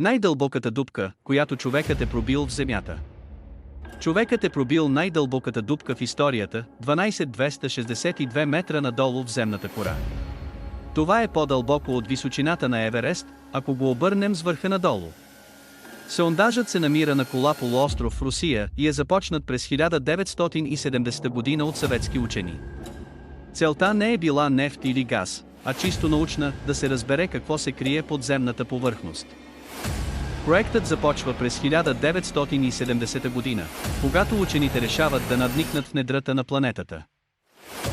Най-дълбоката дупка, която човекът е пробил в земята. Човекът е пробил най-дълбоката дупка в историята, 12262 метра надолу в земната кора. Това е по-дълбоко от височината на Еверест, ако го обърнем с върха надолу. Сондажът се намира на Кола полуостров в Русия и е започнат през 1970 година от съветски учени. Целта не е била нефт или газ, а чисто научна, да се разбере какво се крие под земната повърхност. Проектът започва през 1970 година, когато учените решават да надникнат в недрата на планетата.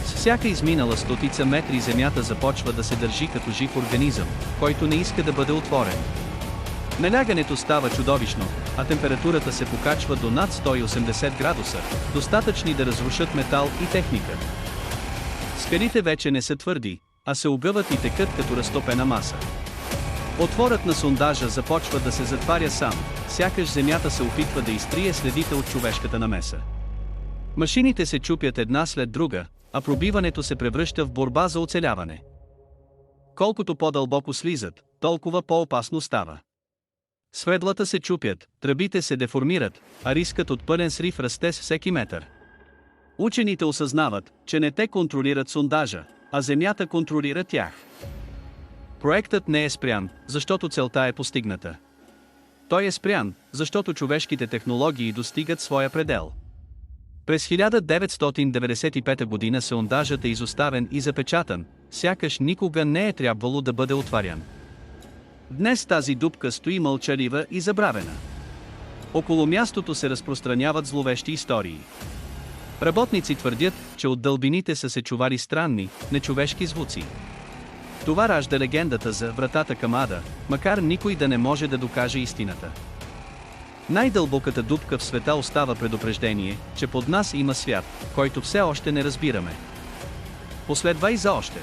С всяка изминала стотица метри Земята започва да се държи като жив организъм, който не иска да бъде отворен. Налягането става чудовищно, а температурата се покачва до над 180 градуса, достатъчни да разрушат метал и техника. Скалите вече не са твърди, а се огъват и текат като разтопена маса. Отворът на сондажа започва да се затваря сам, сякаш Земята се опитва да изтрие следите от човешката намеса. Машините се чупят една след друга, а пробиването се превръща в борба за оцеляване. Колкото по-дълбоко слизат, толкова по-опасно става. Сведлата се чупят, тръбите се деформират, а рискът от пълен срив расте с всеки метър. Учените осъзнават, че не те контролират сондажа, а Земята контролира тях. Проектът не е спрян, защото целта е постигната. Той е спрян, защото човешките технологии достигат своя предел. През 1995 година сондажът е изоставен и запечатан, сякаш никога не е трябвало да бъде отварян. Днес тази дупка стои мълчалива и забравена. Около мястото се разпространяват зловещи истории. Работници твърдят, че от дълбините са се чували странни, нечовешки звуци. Това ражда легендата за вратата към ада, макар никой да не може да докаже истината. Най-дълбоката дупка в света остава предупреждение, че под нас има свят, който все още не разбираме. Последвай за още.